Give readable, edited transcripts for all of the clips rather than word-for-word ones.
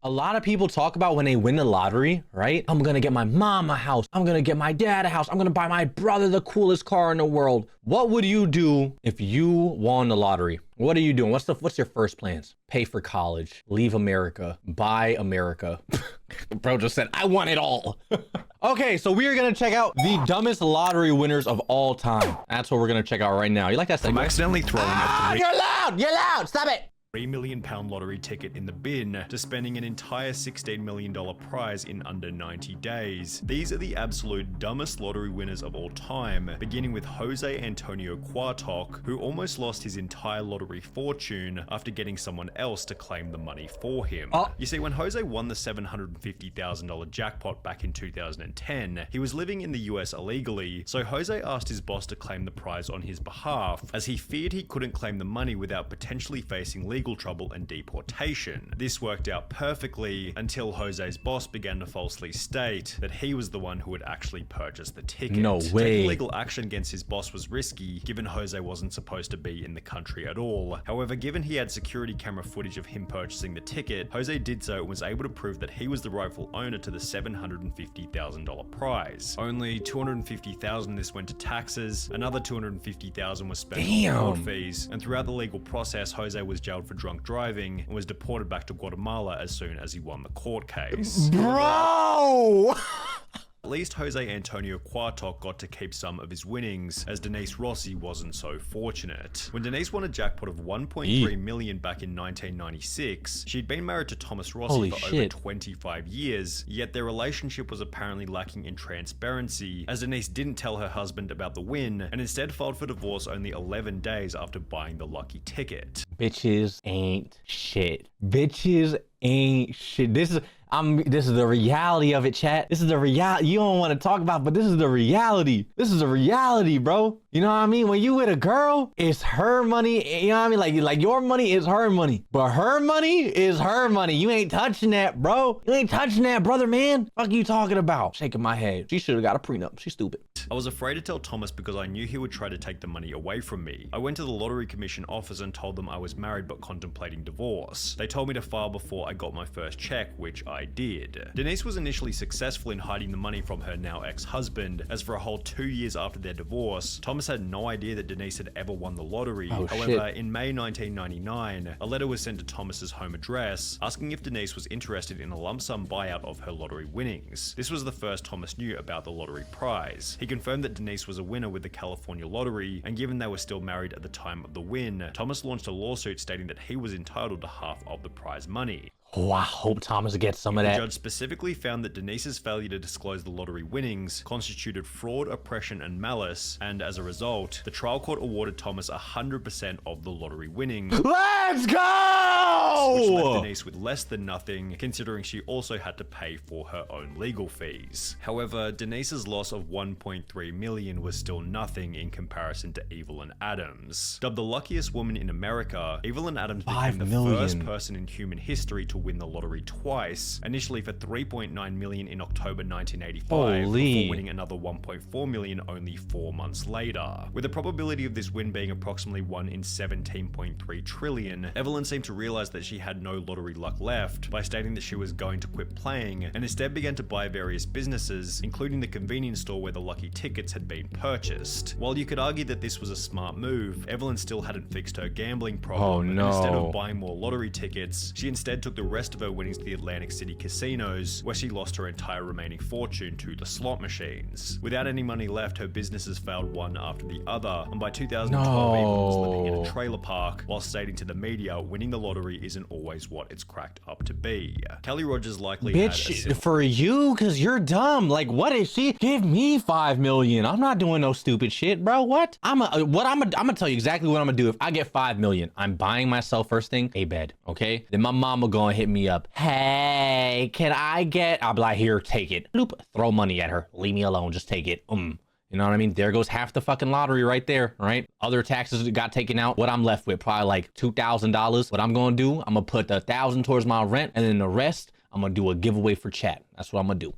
A lot of people talk about when they win the lottery, right? I'm gonna get my mom a house. I'm gonna get my dad a house. I'm gonna buy my brother the coolest car in the world. What would you do if you won the lottery? What are you doing? What's your first plans? Pay for college, leave America, buy America. Bro just said, I want it all. Okay, so we are gonna check out the dumbest lottery winners of all time. That's what we're gonna check out right now. You like that segment? I'm accidentally throwing a You're loud, stop it. £3 million lottery ticket in the bin to spending an entire $16 million prize in under 90 days. These are the absolute dumbest lottery winners of all time, beginning with Jose Antonio Cuartoc, who almost lost his entire lottery fortune after getting someone else to claim the money for him. You see, when Jose won the $750,000 jackpot back in 2010, he was living in the US illegally, so Jose asked his boss to claim the prize on his behalf, as he feared he couldn't claim the money without potentially facing legal trouble and deportation. This worked out perfectly until Jose's boss began to falsely state that he was the one who had actually purchased the ticket. No way. Taking legal action against his boss was risky, given Jose wasn't supposed to be in the country at all. However, given he had security camera footage of him purchasing the ticket, Jose did so and was able to prove that he was the rightful owner to the $750,000 prize. Only $250,000 of this went to taxes, another $250,000 was spent on court fees, and throughout the legal process, Jose was jailed for drunk driving and was deported back to Guatemala as soon as he won the court case. Bro! At least Jose Antonio Cuartoc got to keep some of his winnings, as Denise Rossi wasn't so fortunate. When Denise won a jackpot of $1.3 million back in 1996, she'd been married to Thomas Rossi for over 25 years, yet their relationship was apparently lacking in transparency, as Denise didn't tell her husband about the win, and instead filed for divorce only 11 days after buying the lucky ticket. Bitches ain't shit. Bitches ain't shit. This is the reality of it, chat. This is the reality. You don't want to talk about, but this is the reality. This is the reality, bro. You know what I mean? When you with a girl, it's her money. You know what I mean? Like your money is her money, but her money is her money. You ain't touching that, bro. You ain't touching that, brother, man. Fuck you talking about? Shaking my head. She should have got a prenup. She's stupid. I was afraid to tell Thomas because I knew he would try to take the money away from me. I went to the Lottery Commission office and told them I was married but contemplating divorce. They told me to file before I got my first check, which I did. Denise was initially successful in hiding the money from her now ex-husband, as for a whole 2 years after their divorce, Thomas had no idea that Denise had ever won the lottery. However, in May 1999, a letter was sent to Thomas's home address, asking if Denise was interested in a lump sum buyout of her lottery winnings. This was the first Thomas knew about the lottery prize. He confirmed that Denise was a winner with the California lottery, and given they were still married at the time of the win, Thomas launched a lawsuit stating that he was entitled to half of the prize money. Oh, I hope Thomas gets some of that. The judge specifically found that Denise's failure to disclose the lottery winnings constituted fraud, oppression, and malice, and as a result, the trial court awarded Thomas 100% of the lottery winnings. Let's go! Which left Denise with less than nothing, considering she also had to pay for her own legal fees. However, Denise's loss of $1.3 million was still nothing in comparison to Evelyn Adams. Dubbed the luckiest woman in America, Evelyn Adams became the first person in human history to win the lottery twice, initially for $3.9 million in October 1985, before winning another $1.4 million only 4 months later. With the probability of this win being approximately 1 in 17.3 trillion, Evelyn seemed to realize that she had no lottery luck left by stating that she was going to quit playing, and instead began to buy various businesses, including the convenience store where the lucky tickets had been purchased. While you could argue that this was a smart move, Evelyn still hadn't fixed her gambling problem, and instead of buying more lottery tickets, she instead took the rest of her winnings to the Atlantic City casinos, where she lost her entire remaining fortune to the slot machines. Without any money left, her businesses failed one after the other, and by 2012, Evelyn was living in a trailer park, while stating to the media, winning the lottery isn't always what it's cracked up to be. Kelly Rogers likely had for you, cause you're dumb. Like, what is she? Give me $5 million. I'm not doing no stupid shit, bro. What? I'm gonna tell you exactly what I'm gonna do. If I get $5 million, I'm buying myself first thing a bed. Okay. Then my mama gonna hit me up. Hey, can I get? I'll be like, here, take it. Bloop. Throw money at her. Leave me alone. Just take it. You know what I mean? There goes half the fucking lottery right there, right? Other taxes got taken out. What I'm left with, probably like $2,000. What I'm gonna do, I'm gonna put $1,000 towards my rent, and then the rest, I'm gonna do a giveaway for chat. That's what I'm gonna do.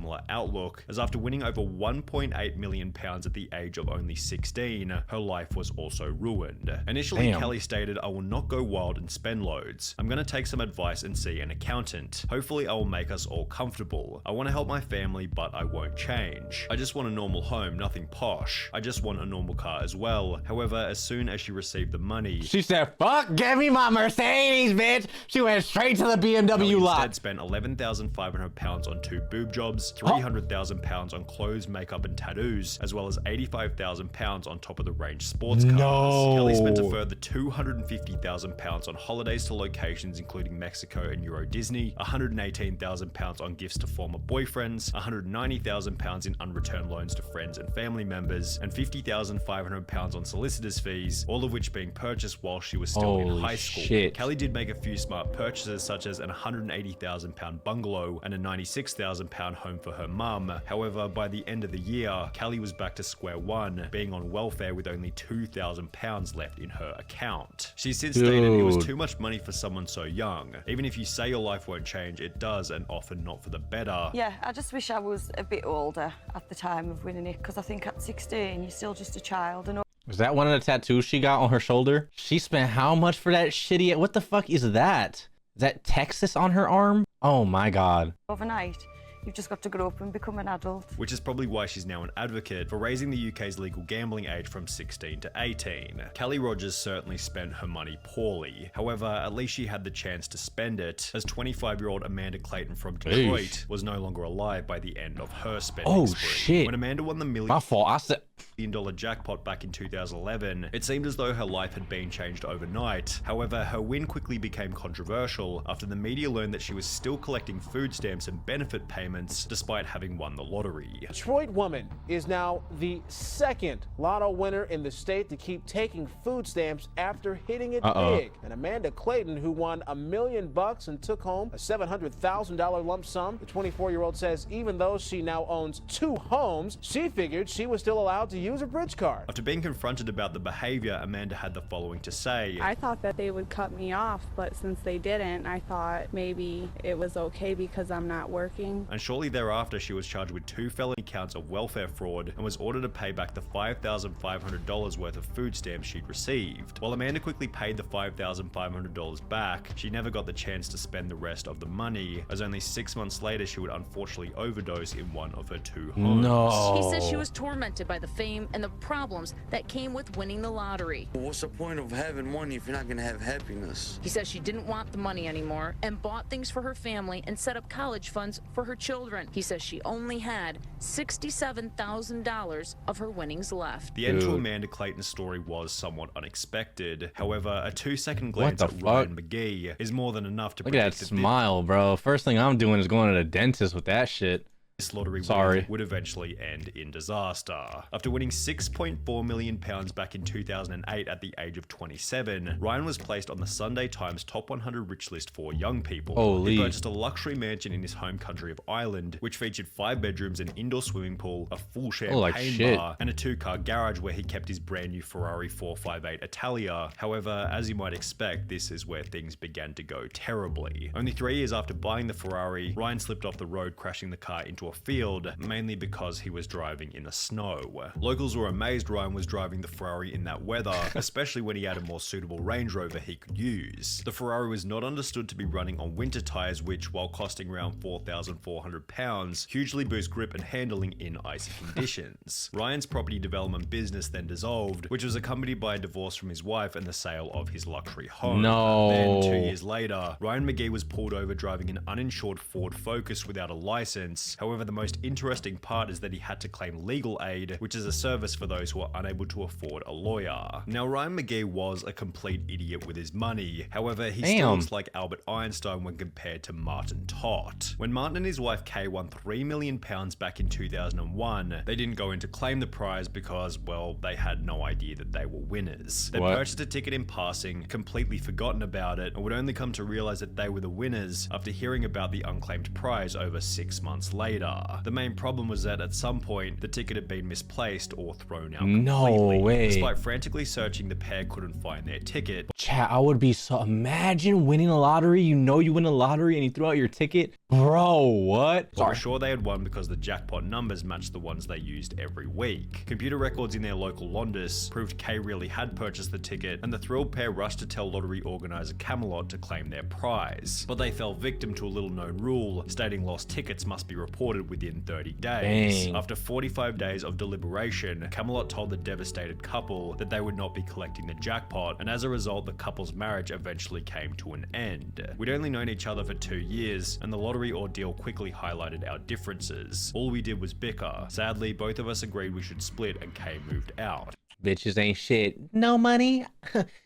similar outlook, as after winning over £1.8 million at the age of only 16, her life was also ruined. Initially, Kelly stated, "I will not go wild and spend loads. I'm gonna take some advice and see an accountant. Hopefully I will make us all comfortable. I want to help my family, but I won't change. I just want a normal home, nothing posh. I just want a normal car as well." However, as soon as she received the money, she said, "Fuck, give me my Mercedes, bitch." She went straight to the BMW lot. Instead spent £11,500 on 2 boob jobs, £300,000 on clothes, makeup and tattoos, as well as £85,000 on top of the range sports cars. No. Kelly spent a further £250,000 on holidays to locations including Mexico and Euro Disney, £118,000 on gifts to former boyfriends, £190,000 in unreturned loans to friends and family members, and £50,500 on solicitors fees, all of which being purchased while she was still in high school. Shit. Kelly did make a few smart purchases, such as an £180,000 bungalow and a £96,000 home for her mum. However, by the end of the year, Kelly was back to square one, being on welfare with only £2,000 left in her account. She since stated it was too much money for someone so young. Even if you say your life won't change, it does, and often not for the better. Yeah, I just wish I was a bit older at the time of winning it, because I think at 16, you're still just a child. And was that one of the tattoos she got on her shoulder? She spent how much for that shitty? What the fuck is that? Is that Texas on her arm? Oh my God. overnight, you've just got to grow up and become an adult. Which is probably why she's now an advocate for raising the UK's legal gambling age from 16 to 18. Kelly Rogers certainly spent her money poorly. However, at least she had the chance to spend it, as 25-year-old Amanda Clayton from Detroit was no longer alive by the end of her spending spree. Shit. When Amanda won the My fault. I said $1 million jackpot back in 2011, it seemed as though her life had been changed overnight. However, her win quickly became controversial after the media learned that she was still collecting food stamps and benefit payments despite having won the lottery. Detroit woman is now the second lotto winner in the state to keep taking food stamps after hitting it big. And Amanda Clayton, who won $1 million and took home a $700,000 lump sum, the 24-year-old says even though she now owns 2 homes, she figured she was still allowed to use a bridge card. After being confronted about the behavior, Amanda had the following to say. I thought that they would cut me off, but since they didn't, I thought maybe it was okay because I'm not working. And shortly thereafter, she was charged with 2 felony counts of welfare fraud and was ordered to pay back the $5,500 worth of food stamps she'd received. While Amanda quickly paid the $5,500 back, she never got the chance to spend the rest of the money, as only 6 months later she would unfortunately overdose in one of her 2 homes. No. He says she was tormented by the fame and the problems that came with winning the lottery. What's the point of having money if you're not gonna have happiness? He says she didn't want the money anymore and bought things for her family and set up college funds for her children. He says she only had $67,000 of her winnings left. The end to Amanda Clayton's story was somewhat unexpected. However, a 2-second glance at Ryan McGee is more than enough to predict Look at that smile, bro. First thing I'm doing is going to the dentist with that shit. This lottery would eventually end in disaster. After winning £6.4 million back in 2008 at the age of 27, Ryan was placed on the Sunday Times Top 100 Rich list for young people. He purchased a luxury mansion in his home country of Ireland, which featured 5 bedrooms, an indoor swimming pool, a full champagne bar, and a 2-car garage where he kept his brand new Ferrari 458 Italia. However, as you might expect, this is where things began to go terribly. Only 3 years after buying the Ferrari, Ryan slipped off the road, crashing the car into a field, mainly because he was driving in the snow. Locals were amazed Ryan was driving the Ferrari in that weather, especially when he had a more suitable Range Rover he could use. The Ferrari was not understood to be running on winter tires, which, while costing around £4,400, hugely boost grip and handling in icy conditions. Ryan's property development business then dissolved, which was accompanied by a divorce from his wife and the sale of his luxury home. Then 2 years later, Ryan McGee was pulled over driving an uninsured Ford Focus without a license. However, the most interesting part is that he had to claim legal aid, which is a service for those who are unable to afford a lawyer. Now, Ryan McGee was a complete idiot with his money. However, he still looks like Albert Einstein when compared to Martin Tott. When Martin and his wife Kay won £3 million back in 2001, they didn't go in to claim the prize because, well, they had no idea that they were winners. They purchased a ticket in passing, completely forgotten about it, and would only come to realize that they were the winners after hearing about the unclaimed prize over 6 months later. The main problem was that at some point, the ticket had been misplaced or thrown out completely. No way. Despite frantically searching, the pair couldn't find their ticket. Chat, I would be so... Imagine winning a lottery. You know you win a lottery and you threw out your ticket. Bro, what? Well, for sure they had won because the jackpot numbers matched the ones they used every week. Computer records in their local Londis proved Kay really had purchased the ticket, and the thrilled pair rushed to tell lottery organizer Camelot to claim their prize. But they fell victim to a little-known rule, stating lost tickets must be reported within 30 days. Dang. After 45 days of deliberation, Camelot told the devastated couple that they would not be collecting the jackpot, and as a result, the couple's marriage eventually came to an end. We'd only known each other for 2 years, and the lottery ordeal quickly highlighted our differences. All we did was bicker. Sadly, both of us agreed we should split, and Kay moved out. Bitches ain't shit. No money.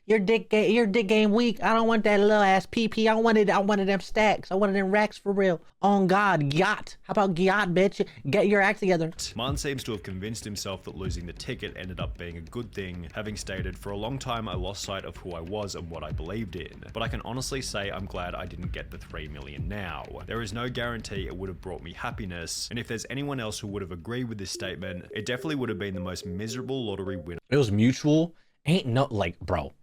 Your dick game weak. I don't want that little ass PP. I wanted them stacks. I wanted them racks for real. On God, yacht. How about yacht, bitch? Get your act together. Martin seems to have convinced himself that losing the ticket ended up being a good thing, having stated, "For a long time I lost sight of who I was and what I believed in. But I can honestly say I'm glad I didn't get the 3 million now. There is no guarantee it would have brought me happiness, and if there's anyone else who would have agreed with this statement, it definitely would have been the most miserable lottery winner." It was mutual. Ain't no, like, bro,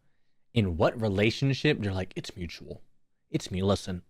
in what relationship you're like, it's mutual. It's me. Listen,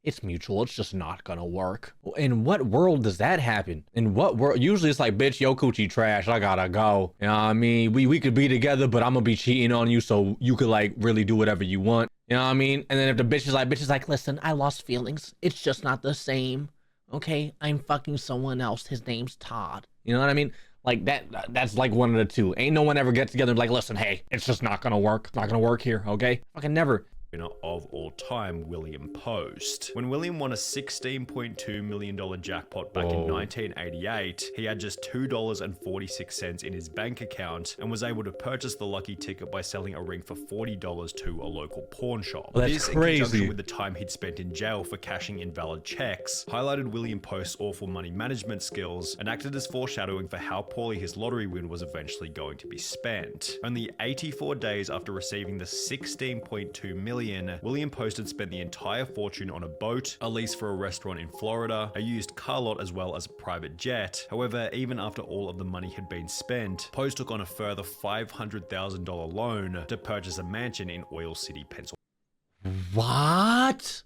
it's mutual. It's just not gonna work. In what world does that happen? In what world? Usually it's like, bitch, yo coochie trash. I gotta go. You know what I mean? We could be together, but I'm gonna be cheating on you, so you could like really do whatever you want. You know what I mean? And then if the bitch is like, listen, I lost feelings. It's just not the same. Okay, I'm fucking someone else. His name's Todd. You know what I mean? Like that's like one of the two. Ain't no one ever gets together and be like, listen, hey, it's just not gonna work. It's not gonna work here, okay? Fucking never. Winner of all time, William Post. When William won a $16.2 million jackpot back in 1988, he had just $2.46 in his bank account and was able to purchase the lucky ticket by selling a ring for $40 to a local pawn shop. Well, that's this, crazy. in conjunction with the time he'd spent in jail for cashing invalid checks, highlighted William Post's awful money management skills and acted as foreshadowing for how poorly his lottery win was eventually going to be spent. Only 84 days after receiving the $16.2 million, William Post had spent the entire fortune on a boat, a lease for a restaurant in Florida, a used car lot, as well as a private jet. However, even after all of the money had been spent, Post took on a further $500,000 loan to purchase a mansion in Oil City, Pennsylvania. What?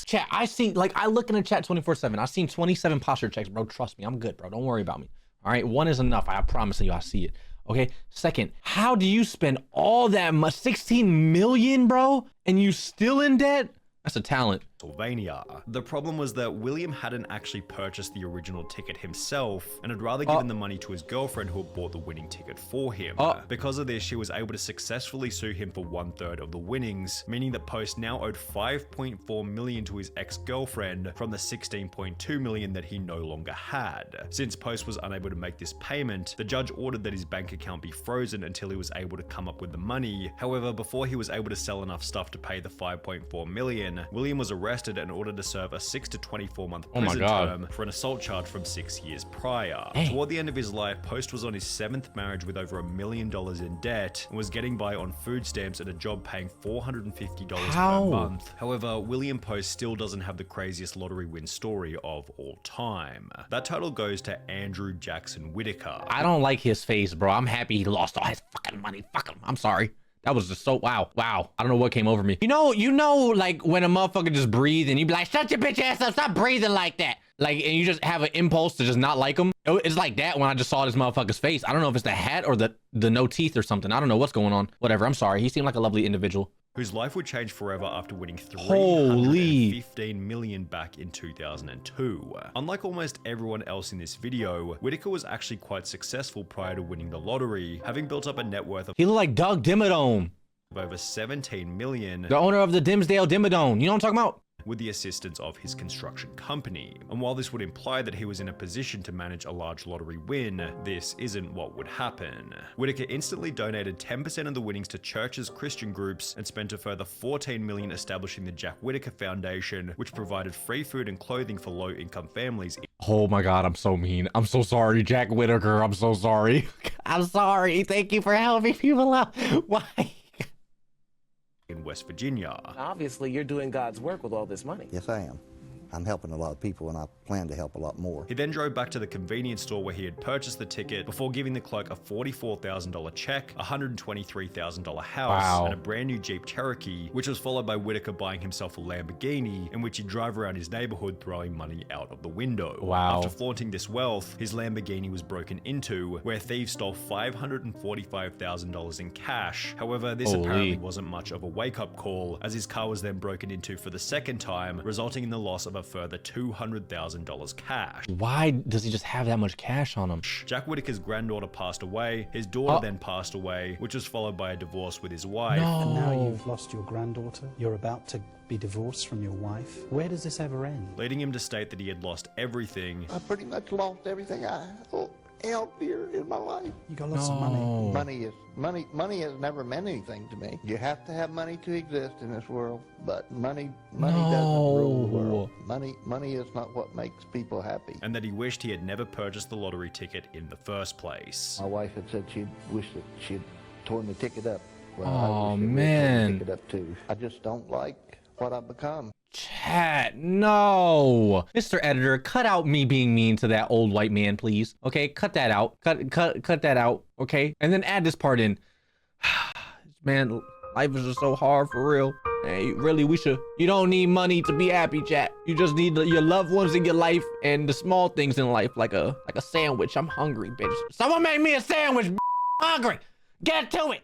Chat, I see, like, I look in the chat 24/7. I've seen 27 posture checks, bro. Trust me, I'm good, bro. Don't worry about me. All right, one is enough. I promise you, I see it. Okay, second, how do you spend all that much, 16 million, bro, and you still in debt? That's a talent. Pennsylvania. The problem was that William hadn't actually purchased the original ticket himself and had rather given the money to his girlfriend who had bought the winning ticket for him. Because of this, she was able to successfully sue him for 1/3 of the winnings, meaning that Post now owed $5.4 million to his ex-girlfriend from the $16.2 million that he no longer had. Since Post was unable to make this payment, the judge ordered that his bank account be frozen until he was able to come up with the money. However, before he was able to sell enough stuff to pay the $5.4 million, William was arrested and ordered to serve a 6 to 24 month prison term for an assault charge from 6 years prior. Hey. Toward the end of his life, Post was on his 7th marriage with over $1 million in debt and was getting by on food stamps and a job paying $450 per month. However, William Post still doesn't have the craziest lottery win story of all time. That title goes to Andrew Jackson Whitaker. I don't like his face, bro. I'm happy he lost all his fucking money. Fuck him. I'm sorry. That was just so, wow. I don't know what came over me. You know, like when a motherfucker just breathe and you be like, shut your bitch ass up, stop breathing like that. Like, and you just have an impulse to just not like him. It's like that when I just saw this motherfucker's face. I don't know if it's the hat or the no teeth or something. I don't know what's going on. Whatever, I'm sorry. He seemed like a lovely individual. Whose life would change forever after winning $315 million back in 2002. Unlike almost everyone else in this video, Whitaker was actually quite successful prior to winning the lottery, having built up a net worth of He looked like Doug Dimmadome, over $17 million. the owner of the Dimsdale Dimmadome. You know what I'm talking about? With the assistance of his construction company. And while this would imply that he was in a position to manage a large lottery win, this isn't what would happen. Whitaker instantly donated 10% of the winnings to churches, Christian groups, and spent a further $14 million establishing the Jack Whitaker Foundation, which provided free food and clothing for low-income families. Oh my God, I'm so mean. I'm so sorry, Jack Whitaker. I'm so sorry. I'm sorry. Thank you for helping people out. Why? In West Virginia. Obviously, you're doing God's work with all this money. Yes, I am. I'm helping a lot of people, and I plan to help a lot more. He then drove back to the convenience store where he had purchased the ticket before giving the clerk a $44,000 check, a $123,000 house, and a brand new Jeep Cherokee, which was followed by Whitaker buying himself a Lamborghini in which he'd drive around his neighborhood throwing money out of the window. After flaunting this wealth, his Lamborghini was broken into, where thieves stole $545,000 in cash. However, this apparently wasn't much of a wake-up call, as his car was then broken into for the second time, resulting in the loss of a further $200,000 cash. Why does he just have that much cash on him? Jack Whitaker's granddaughter passed away, his daughter then passed away, which was followed by a divorce with his wife. And now you've lost your granddaughter, you're about to be divorced from your wife. Where does this ever end? Leading him to state that he had lost everything. I pretty much lost everything I held dear in my life. You got lots of money. Money has never meant anything to me. You have to have money to exist in this world, but money doesn't rule the world. Money is not what makes people happy. And that he wished he had never purchased the lottery ticket in the first place. My wife had said she'd wished that she'd torn the ticket up. Well, oh, I wish man. the ticket up too. I just don't like what I've become. Chat, no. Mr. Editor, cut out me being mean to that old white man, please. Okay, cut that out. Cut that out, okay? And then add this part in. Man, life is just so hard for real. Hey, really, you don't need money to be happy, chat. You just need your loved ones in your life and the small things in life, like a sandwich. I'm hungry, bitch. Someone make me a sandwich, hungry. Get to it.